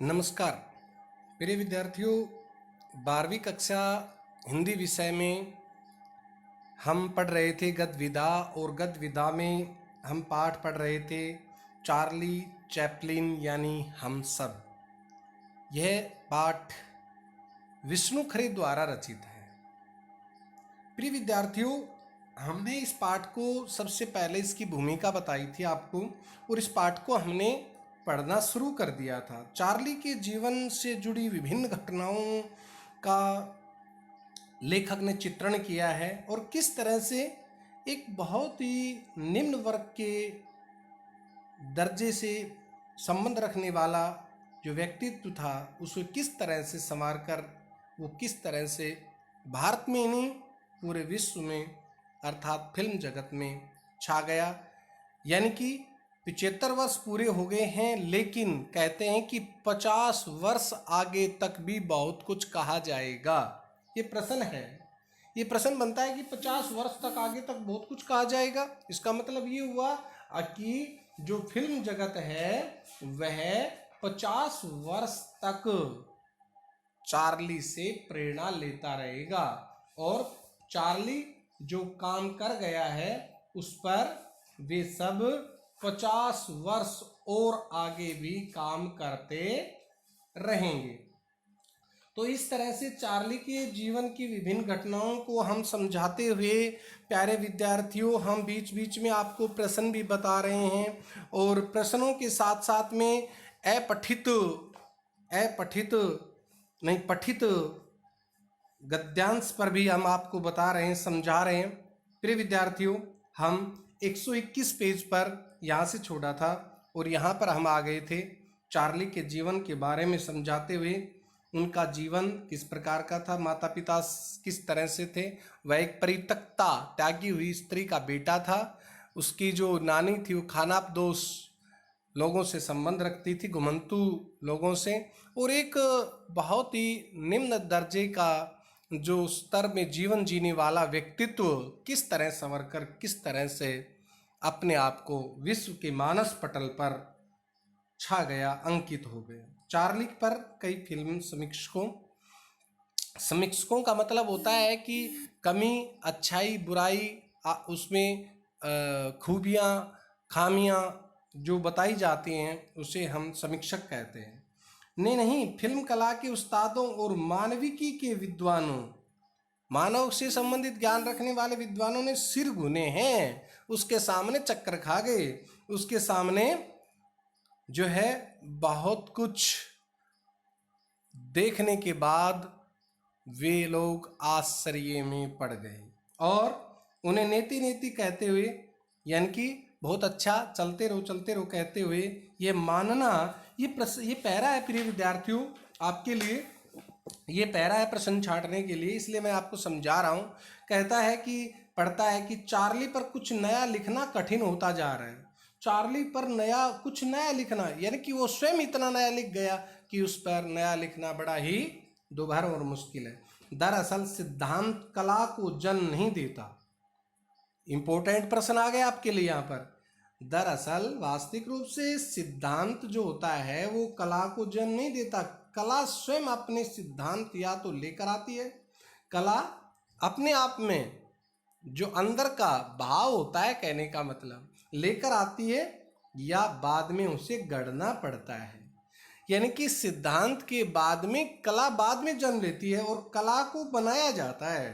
नमस्कार प्रिय विद्यार्थियों। 12वीं कक्षा हिंदी विषय में हम पढ़ रहे थे गद्य विधा, और गद्य विधा में हम पाठ पढ़ रहे थे चार्ली चैपलिन यानी हम सब। यह पाठ विष्णु खरे द्वारा रचित है। प्रिय विद्यार्थियों, हमने इस पाठ को सबसे पहले इसकी भूमिका बताई थी आपको, और इस पाठ को हमने पढ़ना शुरू कर दिया था। चार्ली के जीवन से जुड़ी विभिन्न घटनाओं का लेखक ने चित्रण किया है, और किस तरह से एक बहुत ही निम्न वर्ग के दर्जे से संबंध रखने वाला जो व्यक्तित्व था, उसे किस तरह से संवार कर वो किस तरह से भारत में नहीं पूरे विश्व में अर्थात फिल्म जगत में छा गया। यानी कि 75 वर्ष पूरे हो गए हैं, लेकिन कहते हैं कि 50 वर्ष आगे तक भी बहुत कुछ कहा जाएगा। ये प्रश्न है, ये प्रश्न बनता है कि 50 वर्ष तक आगे तक बहुत कुछ कहा जाएगा। इसका मतलब ये हुआ कि जो फिल्म जगत है वह 50 वर्ष तक चार्ली से प्रेरणा लेता रहेगा, और चार्ली जो काम कर गया है उस पर वे सब 50 वर्ष और आगे भी काम करते रहेंगे। तो इस तरह से चार्ली के जीवन की विभिन्न घटनाओं को हम समझाते हुए प्यारे विद्यार्थियों, हम बीच बीच में आपको प्रश्न भी बता रहे हैं, और प्रश्नों के साथ साथ में पठित गद्यांश पर भी हम आपको बता रहे हैं, समझा रहे हैं। प्रिय विद्यार्थियों, हम 121 पेज पर यहाँ से छोड़ा था, और यहाँ पर हम आ गए थे चार्ली के जीवन के बारे में समझाते हुए। उनका जीवन किस प्रकार का था, माता पिता किस तरह से थे। वह एक परित्यक्ता त्यागी हुई स्त्री का बेटा था। उसकी जो नानी थी वो खानाबदोश लोगों से संबंध रखती थी, घुमंतू लोगों से, और एक बहुत ही निम्न दर्जे का जो स्तर में जीवन जीने वाला व्यक्तित्व किस तरह संवर कर किस तरह से अपने आप को विश्व के मानस पटल पर छा गया, अंकित हो गया। चार्ली पर कई फिल्म समीक्षकों का मतलब होता है कि कमी, अच्छाई, बुराई, उसमें खूबियाँ, खामियाँ जो बताई जाती हैं उसे हम समीक्षक कहते हैं। नहीं, फिल्म कला के उस्तादों और मानविकी के विद्वानों, मानव से संबंधित ज्ञान रखने वाले विद्वानों ने सिर गुने हैं, उसके सामने चक्कर खा गए, उसके सामने जो है बहुत कुछ देखने के बाद वे लोग आश्चर्य में पड़ गए, और उन्हें नेति नेति कहते हुए, यानी कि बहुत अच्छा, चलते रहो कहते हुए ये मानना, ये पैरा है प्रिय विद्यार्थियों आपके लिए। ये पैरा है प्रश्न छांटने के लिए, इसलिए मैं आपको समझा रहा हूँ। कहता है कि पढ़ता है कि चार्ली पर कुछ नया लिखना कठिन होता जा रहा है। चार्ली पर कुछ नया लिखना, यानी कि वो स्वयं इतना नया लिख गया कि उस पर नया लिखना बड़ा ही दुभर और मुश्किल है। दरअसल सिद्धांत कला को जन्म नहीं देता। इंपॉर्टेंट प्रश्न आ गया आपके लिए यहाँ पर। दरअसल वास्तविक रूप से सिद्धांत जो होता है वो कला को जन्म नहीं देता। कला स्वयं अपने सिद्धांत या तो लेकर आती है, कला अपने आप में जो अंदर का भाव होता है, कहने का मतलब, लेकर आती है, या बाद में उसे गढ़ना पड़ता है। यानी कि सिद्धांत के बाद में कला बाद में जन्म लेती है, और कला को बनाया जाता है,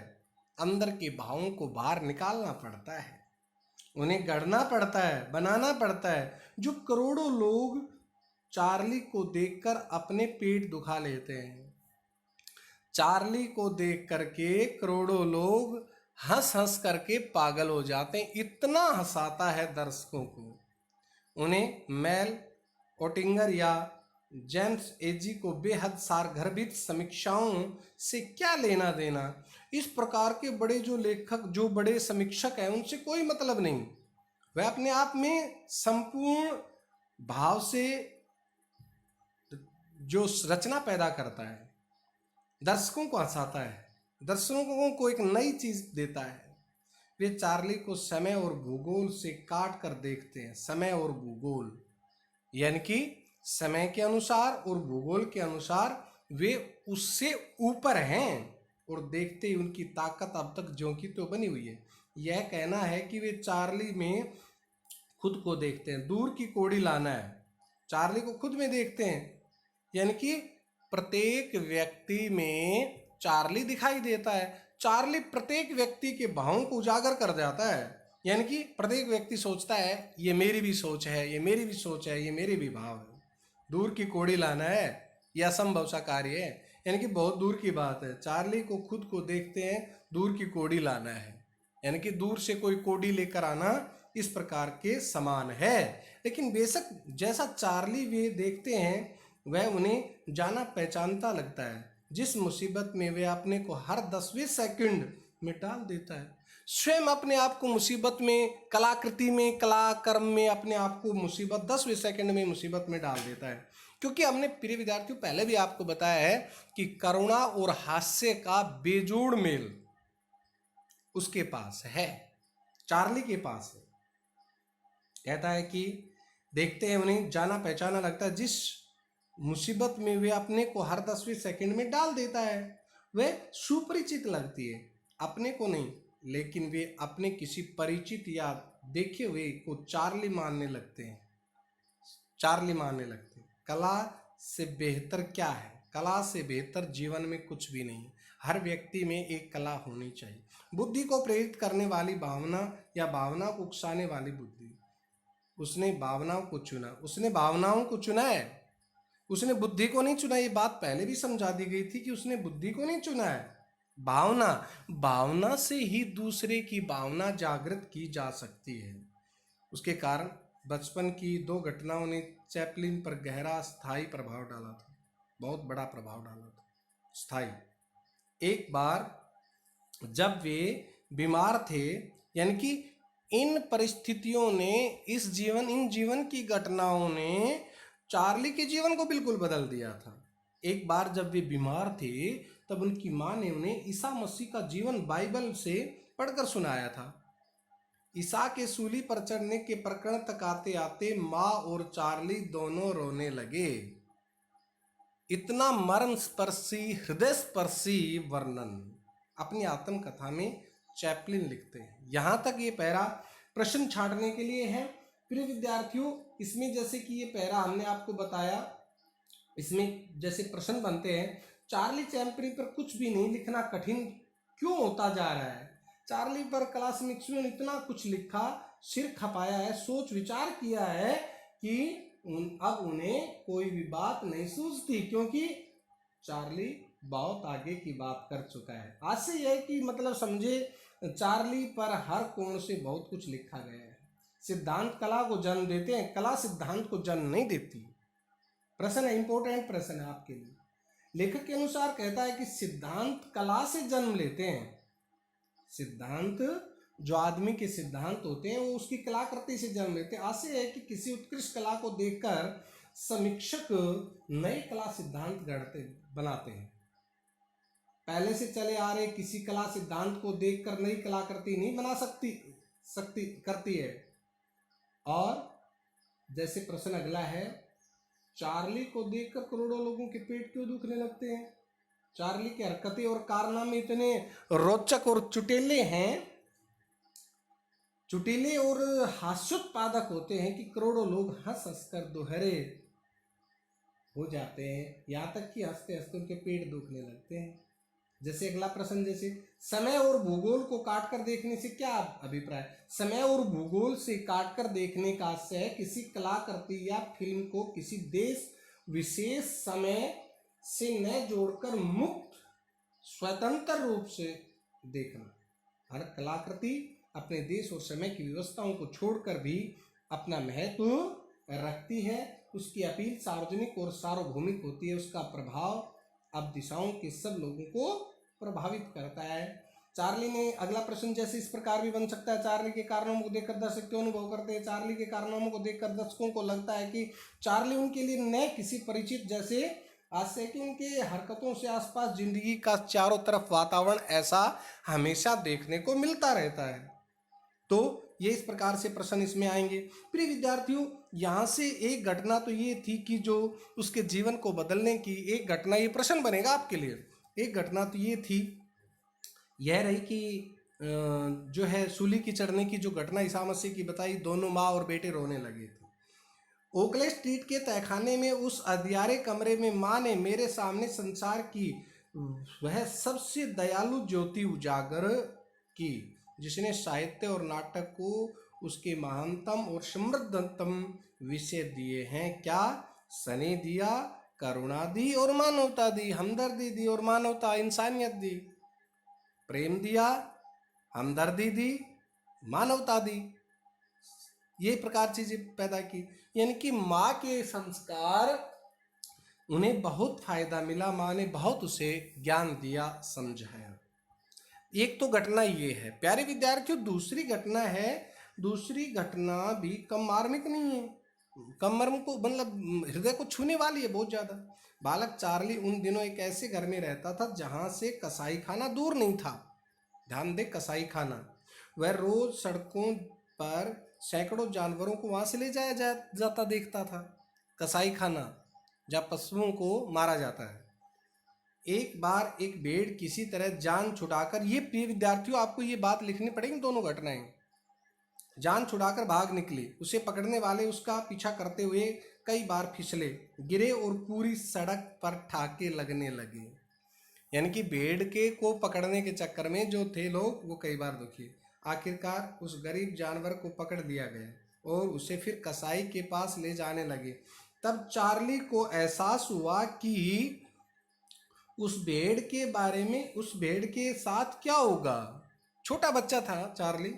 अंदर के भावों को बाहर निकालना पड़ता है, उन्हें गढ़ना पड़ता है, बनाना पड़ता है। जो करोड़ों लोग चार्ली को देखकर अपने पेट दुखा लेते हैं, चार्ली को देख करके करोड़ों लोग हंस हंस करके पागल हो जाते हैं, इतना हंसाता है दर्शकों को। उन्हें मेल ओटिंगर या जेम्स एजी को बेहद सारगर्भित समीक्षाओं से क्या लेना देना। इस प्रकार के बड़े जो लेखक, जो बड़े समीक्षक हैं, उनसे कोई मतलब नहीं। वह अपने आप में संपूर्ण भाव से जो रचना पैदा करता है, दर्शकों को हंसाता है, दर्शकों को एक नई चीज देता है। वे चार्ली को समय और भूगोल से काट कर देखते हैं। समय और भूगोल, यानी कि समय के अनुसार और भूगोल के अनुसार वे उससे ऊपर हैं, और देखते ही उनकी ताकत अब तक ज्यों की त्यों बनी हुई है। यह कहना है कि वे चार्ली में खुद को देखते हैं। दूर की कोड़ी लाना है, चार्ली को खुद में देखते हैं, यानी कि प्रत्येक व्यक्ति में चार्ली दिखाई देता है। चार्ली प्रत्येक व्यक्ति के भावों को उजागर कर जाता है, यानी कि प्रत्येक व्यक्ति सोचता है ये मेरी भी सोच है, ये मेरी भी सोच है, ये मेरे भी भाव है। दूर की कोड़ी लाना है, यह असंभव सा कार्य है, यानी कि बहुत दूर की बात है। चार्ली को खुद को देखते हैं, दूर की कोड़ी लाना है, यानी कि दूर से कोई कोड़ी लेकर आना इस प्रकार के समान है। लेकिन बेशक जैसा चार्ली वे देखते हैं वह उन्हें जाना पहचानता लगता है। जिस मुसीबत में वे अपने को हर 10वें सेकंड में डाल देता है, स्वयं अपने आप को मुसीबत में, कलाकृति में, कलाकर्म में अपने आप को मुसीबत 10वें सेकंड में मुसीबत में डाल देता है। क्योंकि हमने प्रिय विद्यार्थियों पहले भी आपको बताया है कि करुणा और हास्य का बेजोड़ मेल उसके पास है, चार्ली के पास है। कहता है कि देखते हैं उन्हें जाना पहचाना लगता है। जिस मुसीबत में वे अपने को हर 10वें सेकंड में डाल देता है वह सुपरिचित लगती है, अपने को नहीं, लेकिन वे अपने किसी परिचित या देखे हुए को चार्ली मानने लगते हैं, चार्ली मानने लगते हैं। कला से बेहतर क्या है? कला से बेहतर जीवन में कुछ भी नहीं। हर व्यक्ति में एक कला होनी चाहिए। बुद्धि को प्रेरित करने वाली भावना या भावना को उकसाने वाली बुद्धि। उसने भावनाओं को चुना, उसने भावनाओं को चुना है, उसने बुद्धि को नहीं चुना। ये बात पहले भी समझा दी गई थी कि उसने बुद्धि को नहीं चुना है। भावना, भावना से ही दूसरे की भावना जागृत की जा सकती है। उसके कारण बचपन की 2 घटनाओं ने चैपलिन पर गहरा स्थायी प्रभाव डाला था, बहुत बड़ा प्रभाव डाला था, स्थायी। एक बार जब वे बीमार थे, यानी कि इन परिस्थितियों ने, इन जीवन की घटनाओं ने चार्ली के जीवन को बिल्कुल बदल दिया था। एक बार जब वे बीमार थे तब उनकी माँ ने उन्हें ईसा मसीह का जीवन बाइबल से पढ़कर सुनाया था। ईसा के सूली पर चढ़ने के प्रकरण तक आते आते माँ और चार्ली दोनों रोने लगे। इतना मर्म स्पर्शी, हृदय स्पर्शी वर्णन अपनी आत्मकथा में चैपलिन लिखते हैं। यहाँ तक ये पैरा प्रश्न छांटने के लिए है। प्रिय विद्यार्थियों, इसमें जैसे कि ये पैरा हमने आपको बताया, इसमें जैसे प्रश्न बनते हैं, चार्ली चैपलिन पर कुछ भी नहीं लिखना कठिन क्यों होता जा रहा है? चार्ली पर क्लासमिक्स ने इतना कुछ लिखा, सिर खपाया है, सोच विचार किया है कि अब उन्हें कोई भी बात नहीं सूझती, क्योंकि चार्ली बहुत आगे की बात कर चुका है। आज से यह कि मतलब समझे, चार्ली पर हर कोण से बहुत कुछ लिखा गया है। सिद्धांत कला को जन्म देते हैं, कला सिद्धांत को जन्म नहीं देती। प्रश्न है, इंपॉर्टेंट प्रश्न है आपके लिए। लेखक के अनुसार कहता है कि सिद्धांत कला से जन्म लेते हैं। सिद्धांत, जो आदमी के सिद्धांत होते हैं, वो उसकी कलाकृति से जन्म लेते हैं। आशय है कि किसी उत्कृष्ट कला को देखकर समीक्षक नए कला सिद्धांत बनाते हैं। पहले से चले आ रहे किसी कला सिद्धांत को देखकर नई कलाकृति नहीं बना करती है। और जैसे प्रश्न अगला है, चार्ली को देखकर करोड़ों लोगों के पेट क्यों दुखने लगते हैं? चार्ली की हरकतें और कारनामे इतने रोचक और चुटीले हैं, चुटीले और हास्योत्पादक होते हैं कि करोड़ों लोग हंस हंसकर दोहरे हो जाते हैं, यहाँ तक कि हंसते हंसते उनके पेट दुखने लगते हैं। जैसे अगला प्रश्न, जैसे समय और भूगोल को काटकर देखने से क्या अभिप्राय? समय और भूगोल से काटकर देखने का आशय है किसी कलाकृति या फिल्म को किसी देश विशेष समय से न जोड़कर मुक्त स्वतंत्र रूप से देखना। हर कलाकृति अपने देश और समय की व्यवस्थाओं को छोड़कर भी अपना महत्व रखती है। उसकी अपील सार्वजनिक और सार्वभौमिक होती है। उसका प्रभाव अब दिशाओं के सब लोगों को प्रभावित करता है। चार्ली ने, अगला प्रश्न जैसे इस प्रकार भी बन सकता है, चार्ली के कारनामों को देखकर दर्शक क्यों अनुभव करते हैं? चार्ली के कारनामों को देखकर दर्शकों को लगता है कि चार्ली उनके लिए न किसी परिचित जैसे आशय कि उनके हरकतों से आसपास जिंदगी का चारों तरफ वातावरण ऐसा हमेशा देखने को मिलता रहता है। तो ये इस प्रकार से प्रश्न इसमें आएंगे। प्रिय विद्यार्थियों, यहाँ से एक घटना तो ये थी कि जो उसके जीवन को बदलने की एक घटना, ये प्रश्न बनेगा आपके लिए। एक घटना तो ये थी, यह रही कि जो है सूली की चढ़ने की जो घटना ईसा मसीह की बताई, दोनों माँ और बेटे रोने लगे थे। ओकले स्ट्रीट के तहखाने में उस अंधियारे कमरे में माँ ने मेरे सामने संसार की वह सबसे दयालु ज्योति उजागर की, जिसने साहित्य और नाटक को उसके महानतम और समृद्धतम विषय दिए हैं। क्या? स्नेह दिया, करुणा दी और मानवता दी, हमदर्दी दी और मानवता, इंसानियत दी। प्रेम दिया, हमदर्दी दी, मानवता दी, ये प्रकार चीजें पैदा की। यानी कि माँ के संस्कार उन्हें बहुत फायदा मिला, माँ ने बहुत उसे ज्ञान दिया, समझाया। एक तो घटना ये है। प्यारे विद्यार्थियों, दूसरी घटना है, दूसरी घटना भी कम मार्मिक नहीं है, कम मर्म को मतलब हृदय को छूने वाली है बहुत ज्यादा। बालक चार्ली उन दिनों एक ऐसे घर में रहता था जहां से कसाई खाना दूर नहीं था। ध्यान दे, कसाई खाना। वह रोज सड़कों पर सैकड़ों जानवरों को वहां से ले जाता देखता था। कसाई खाना जहाँ पशुओं को मारा जाता है। एक बार एक भेड़ किसी तरह जान छुड़ाकर, ये प्रिय विद्यार्थियों आपको ये बात लिखनी पड़ेगी, दोनों घटनाएं, जान छुड़ाकर भाग निकली। उसे पकड़ने वाले उसका पीछा करते हुए कई बार फिसले, गिरे और पूरी सड़क पर ठाके लगने लगे। यानी कि भेड़ के को पकड़ने के चक्कर में जो थे लोग, वो कई बार दुखी। आखिरकार उस गरीब जानवर को पकड़ लिया गया और उसे फिर कसाई के पास ले जाने लगे। तब चार्ली को एहसास हुआ कि उस भेड़ के बारे में, उस भेड़ के साथ क्या होगा। छोटा बच्चा था चार्ली,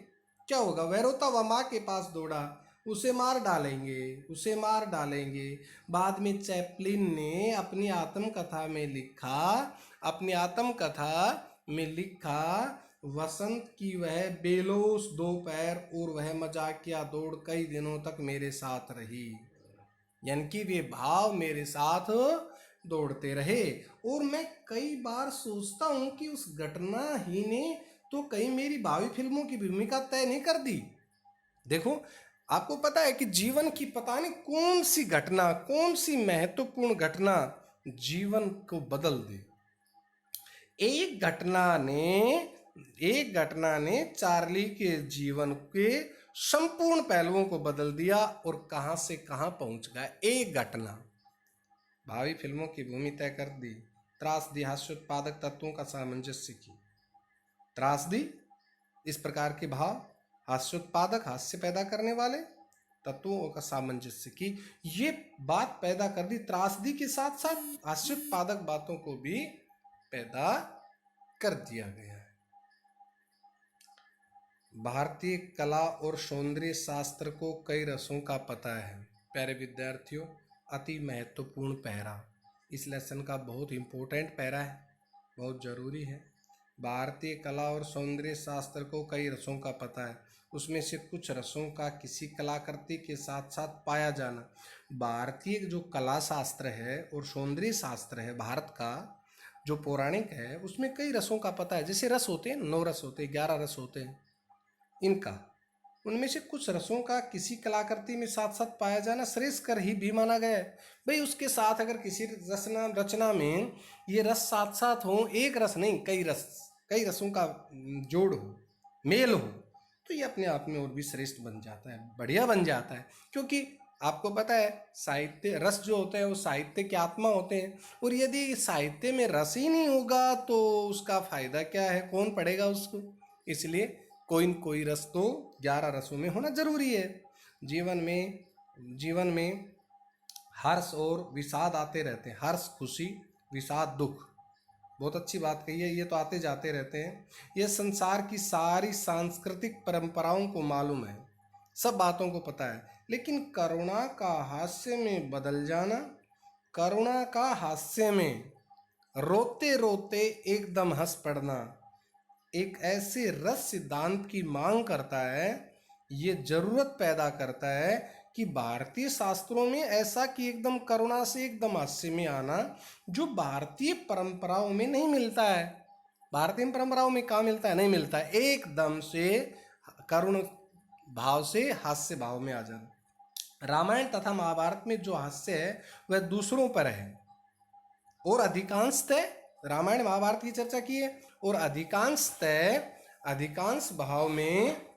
क्या होगा। वह रोता हुआ माँ के पास दौड़ा, उसे मार डालेंगे, उसे मार डालेंगे। बाद में चैपलिन ने अपनी आत्मकथा में लिखा, अपनी आत्मकथा में लिखा, वसंत की वह बेलोस दोपहर और वह मजाकिया दौड़ कई दिनों तक मेरे साथ रही। यानी कि वे भाव मेरे साथ दौड़ते रहे। और मैं कई बार सोचता हूं कि उस घटना ही ने तो कहीं मेरी भावी फिल्मों की भूमिका तय नहीं कर दी। देखो, आपको पता है कि जीवन की पता नहीं कौन सी घटना, कौन सी महत्वपूर्ण घटना जीवन को बदल दे। एक घटना ने चार्ली के जीवन के संपूर्ण पहलुओं को बदल दिया और कहां से कहां पहुंच गया। एक घटना भावी फिल्मों की भूमि तय कर दी। त्रासदी हास्योत्पादक तत्वों का सामंजस्य की। त्रासदी इस प्रकार के भाव, हास्योत्पादक हास्य पैदा करने वाले तत्वों का सामंजस्य की, ये बात पैदा कर दी। त्रासदी के साथ साथ हास्योत्पादक बातों को भी पैदा कर दिया गया है। भारतीय कला और सौंदर्य शास्त्र को कई रसों का पता है। प्यारे विद्यार्थियों, अति महत्वपूर्ण पैरा, इस लेसन का बहुत इंपॉर्टेंट पैरा है, बहुत जरूरी है। भारतीय कला और सौंदर्य शास्त्र को कई रसों का पता है, उसमें से कुछ रसों का किसी कलाकृति के साथ साथ पाया जाना। भारतीय जो कला शास्त्र है और सौंदर्य शास्त्र है भारत का, जो पौराणिक है, उसमें कई रसों का पता है। जैसे रस होते हैं, 9 रस होते हैं, 11 रस होते हैं इनका, उनमें से कुछ रसों का किसी कलाकृति में साथ साथ पाया जाना श्रेयस्कर ही भी माना गया है। भाई, उसके साथ अगर किसी रचना में ये रस साथ साथ हो, एक रस नहीं, कई रसों का जोड़ हो, मेल हो, तो ये अपने आप में और भी श्रेष्ठ बन जाता है, बढ़िया बन जाता है। क्योंकि आपको पता है, साहित्य रस जो होते हैं वो साहित्य की आत्मा होते हैं, और यदि साहित्य में रस ही नहीं होगा तो उसका फायदा क्या है, कौन पढ़ेगा उसको। इसलिए कोई न कोई रस तो 11 रसों में होना जरूरी है। जीवन में हर्ष और विषाद आते रहते हैं, हर्ष, खुशी, विषाद, दुख। बहुत अच्छी बात कही है, ये तो आते जाते रहते हैं। ये संसार की सारी सांस्कृतिक परंपराओं को मालूम है, सब बातों को पता है। लेकिन करुणा का हास्य में बदल जाना, करुणा का हास्य में रोते रोते एकदम हंस पड़ना, एक ऐसे रस सिद्धांत की मांग करता है, ये जरूरत पैदा करता है कि भारतीय शास्त्रों में ऐसा कि एकदम करुणा से एकदम हास्य में आना, जो भारतीय परंपराओं में नहीं मिलता है। भारतीय परंपराओं में कहाँ मिलता है? नहीं मिलता है। एकदम से करुण भाव से हास्य भाव में आ जाना। रामायण तथा महाभारत में जो हास्य है वह दूसरों पर है और अधिकांशतः, रामायण महाभारत की चर्चा की है, और अधिकांश भाव में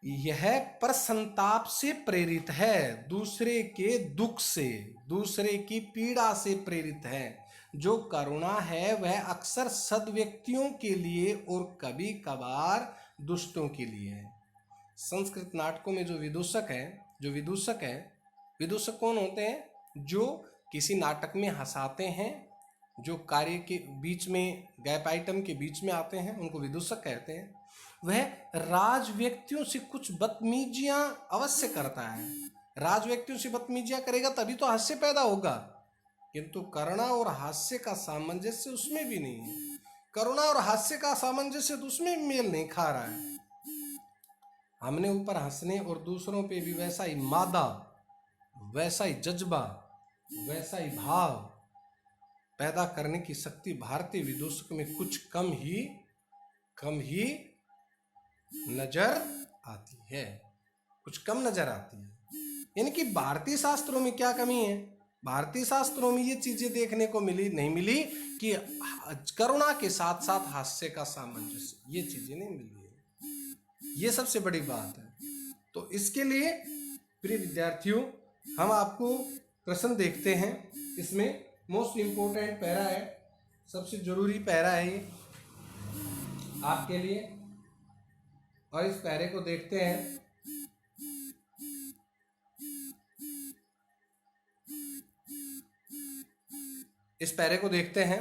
यह परसंताप से प्रेरित है, दूसरे के दुख से, दूसरे की पीड़ा से प्रेरित है। जो करुणा है वह अक्सर सद्व्यक्तियों के लिए और कभी कभार दुष्टों के लिए है। संस्कृत नाटकों में जो विदूषक है, विदूषक कौन होते हैं? जो किसी नाटक में हंसाते हैं, जो कार्य के बीच में, गैप आइटम के बीच में आते हैं, उनको विदूषक कहते हैं। वह राज व्यक्तियों से कुछ बदतमीजियां अवश्य करता है। राज व्यक्तियों से बदतमीजियां करेगा तभी तो हास्य पैदा होगा, किंतु करुणा और हास्य का सामंजस्य उसमें भी नहीं है। करुणा और हास्य का सामंजस्य तो उसमें मेल नहीं खा रहा है। हमने ऊपर हंसने और दूसरों पे भी वैसा ही मादा, वैसा ही जज्बा, वैसा ही भाव पैदा करने की शक्ति भारतीय विदूषक में कुछ कम ही नजर आती है, कुछ कम नजर आती है। यानी कि भारतीय शास्त्रों में क्या कमी है? भारतीय शास्त्रों में ये चीजें देखने को नहीं मिली कि करुणा के साथ साथ हास्य का सामंजस्य, ये चीजें नहीं मिली है। ये सबसे बड़ी बात है। तो इसके लिए प्रिय विद्यार्थियों, हम आपको प्रश्न देखते हैं। इसमें मोस्ट इंपोर्टेंट पैरा है, सबसे जरूरी पैरा है ये आपके लिए, और इस पैरे को देखते हैं। इस पैरे को देखते हैं।